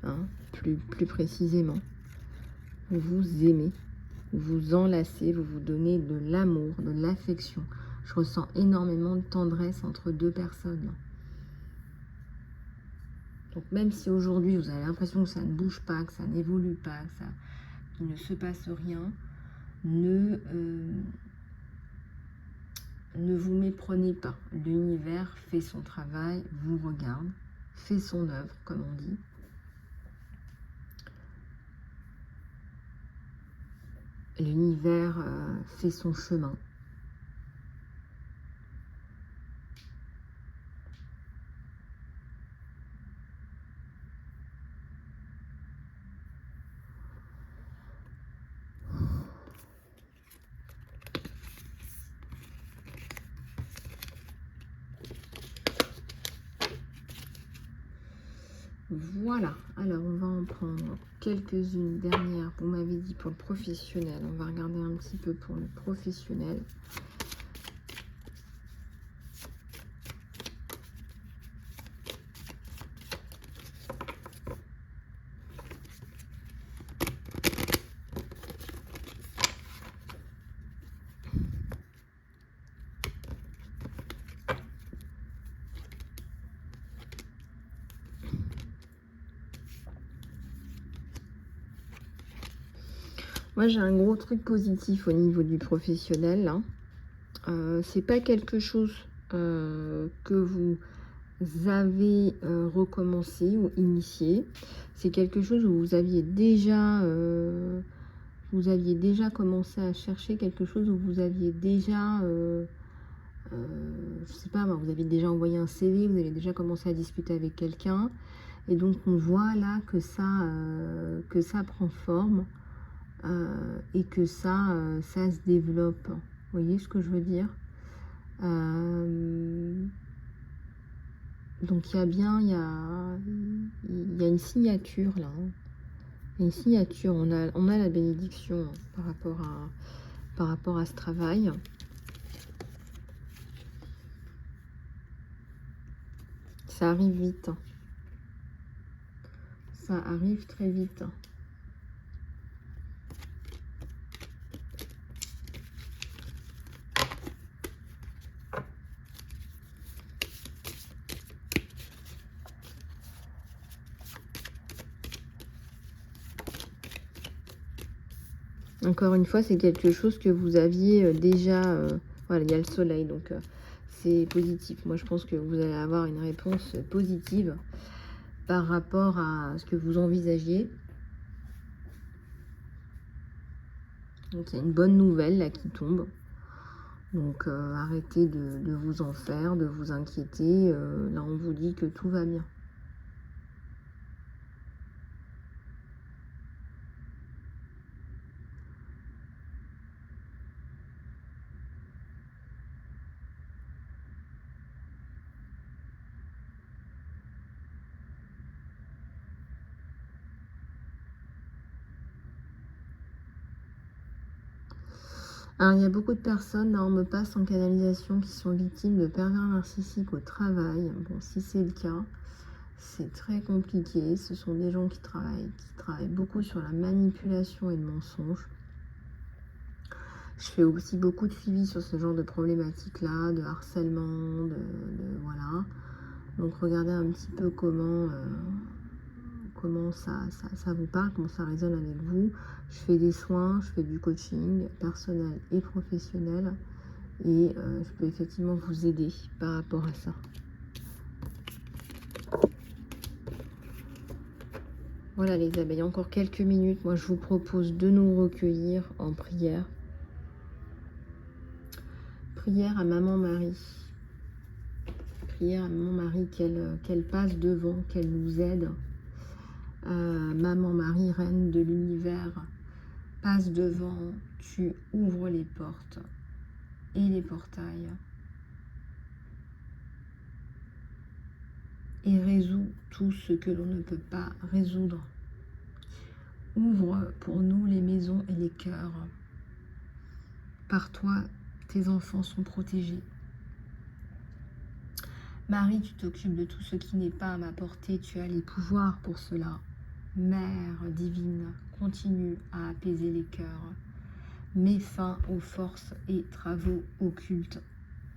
A: hein, plus précisément. Vous vous aimez. Vous vous enlacez, vous vous donnez de l'amour, de l'affection. Je ressens énormément de tendresse entre deux personnes. Donc même si aujourd'hui vous avez l'impression que ça ne bouge pas, que ça n'évolue pas, qu'il ne se passe rien, ne vous méprenez pas. L'univers fait son travail, vous regarde, fait son œuvre, comme on dit. L'univers fait son chemin. Voilà, alors on va en prendre quelques-unes dernières. Vous m'avez dit pour le professionnel, on va regarder un petit peu pour le professionnel. Moi, j'ai un gros truc positif au niveau du professionnel. C'est pas quelque chose que vous avez recommencé ou initié. C'est quelque chose où vous aviez déjà commencé à chercher quelque chose, où vous aviez déjà, je sais pas, vous aviez déjà envoyé un CV, vous avez déjà commencé à discuter avec quelqu'un. Et donc, on voit là que ça prend forme. Et que ça se développe. Vous voyez ce que je veux dire? Donc il y a bien, il y a une signature là. Il y a une signature, on a la bénédiction par rapport à ce travail. Ça arrive vite. Ça arrive très vite. Encore une fois, c'est quelque chose que vous aviez déjà... voilà, il y a le soleil, donc c'est positif. Moi, je pense que vous allez avoir une réponse positive par rapport à ce que vous envisagiez. Donc, il y a une bonne nouvelle là qui tombe. Donc arrêtez de vous en faire, de vous inquiéter. Là, on vous dit que tout va bien. Alors, il y a beaucoup de personnes, là, on me passe en canalisation, qui sont victimes de pervers narcissiques au travail. Bon, si c'est le cas, c'est très compliqué. Ce sont des gens qui travaillent beaucoup sur la manipulation et le mensonge. Je fais aussi beaucoup de suivi sur ce genre de problématiques-là, de harcèlement, voilà. Donc, regardez un petit peu comment ça vous parle, comment ça résonne avec vous. Je fais des soins, je fais du coaching personnel et professionnel et je peux effectivement vous aider par rapport à ça. Voilà les abeilles, encore quelques minutes. Moi je vous propose de nous recueillir en prière. Prière à Maman Marie. Prière à Maman Marie qu'elle passe devant, qu'elle nous aide. Maman Marie, Reine de l'univers, passe devant, tu ouvres les portes et les portails et résous tout ce que l'on ne peut pas résoudre. Ouvre pour nous les maisons et les cœurs. Par toi, tes enfants sont protégés. Marie, tu t'occupes de tout ce qui n'est pas à ma portée, tu as les pouvoirs pour cela. Mère divine, continue à apaiser les cœurs. Mets fin aux forces et travaux occultes,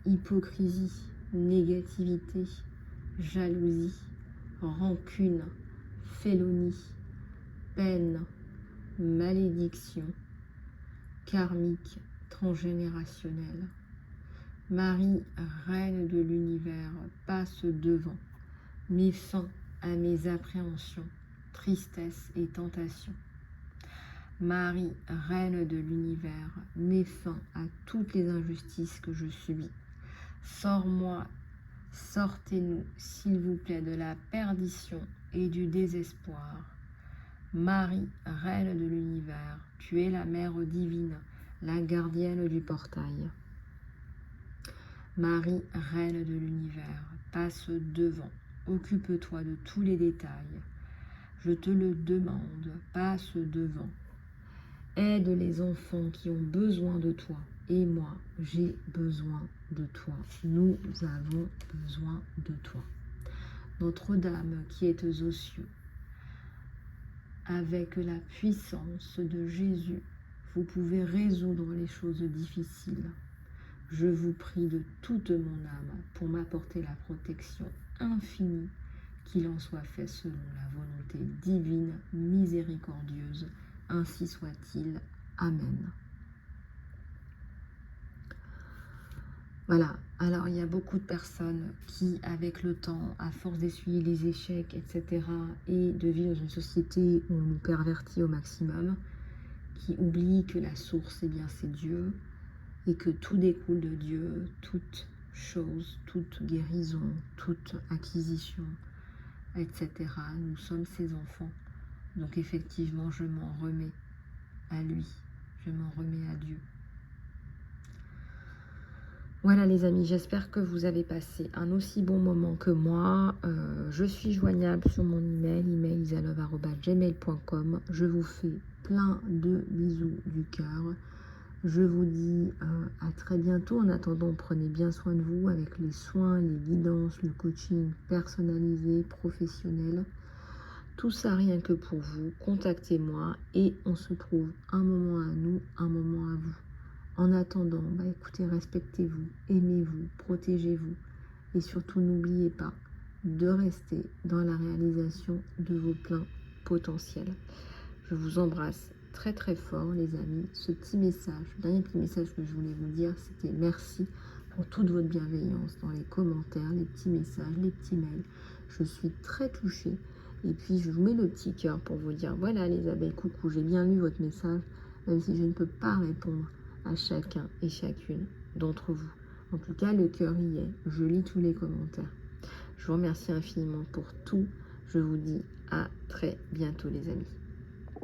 A: hypocrisie, négativité, jalousie, rancune, félonie, peine, malédiction, karmique, transgénérationnelle. Marie, Reine de l'univers, passe devant, mets fin à mes appréhensions, tristesse et tentation. Marie, Reine de l'univers, mets fin à toutes les injustices que je subis. Sors-moi, sortez-nous, s'il vous plaît, de la perdition et du désespoir. Marie, Reine de l'univers, tu es la Mère divine, la gardienne du portail. Marie, Reine de l'univers, passe devant, occupe-toi de tous les détails. Je te le demande, passe devant. Aide les enfants qui ont besoin de toi. Et moi, j'ai besoin de toi. Nous avons besoin de toi. Notre-Dame qui est aux cieux, avec la puissance de Jésus, vous pouvez résoudre les choses difficiles. Je vous prie de toute mon âme pour m'apporter la protection infinie, qu'il en soit fait selon la volonté divine, miséricordieuse. Ainsi soit-il. Amen. Voilà, alors il y a beaucoup de personnes qui, avec le temps, à force d'essuyer les échecs, etc., et de vivre dans une société où on nous pervertit au maximum, qui oublient que la source, eh bien, c'est Dieu, et que tout découle de Dieu, toute chose, toute guérison, toute acquisition, etc. Nous sommes ses enfants. Donc effectivement, je m'en remets à lui, je m'en remets à Dieu. Voilà les amis, j'espère que vous avez passé un aussi bon moment que moi. Je suis joignable sur mon email, email.isalove@gmail.com. Je vous fais plein de bisous du cœur. Je vous dis à très bientôt. En attendant, prenez bien soin de vous avec les soins, les guidances, le coaching personnalisé, professionnel. Tout ça rien que pour vous. Contactez-moi et on se trouve un moment à nous, un moment à vous. En attendant, écoutez, respectez-vous, aimez-vous, protégez-vous et surtout n'oubliez pas de rester dans la réalisation de vos pleins potentiels. Je vous embrasse très très fort les amis. Ce petit message, le dernier petit message que je voulais vous dire, c'était merci pour toute votre bienveillance dans les commentaires, les petits messages, les petits mails. Je suis très touchée et puis je vous mets le petit cœur pour vous dire voilà les abeilles, coucou, j'ai bien lu votre message, même si je ne peux pas répondre à chacun et chacune d'entre vous. En tout cas, le cœur y est. Je lis tous les commentaires. Je vous remercie infiniment pour tout. Je vous dis à très bientôt les amis.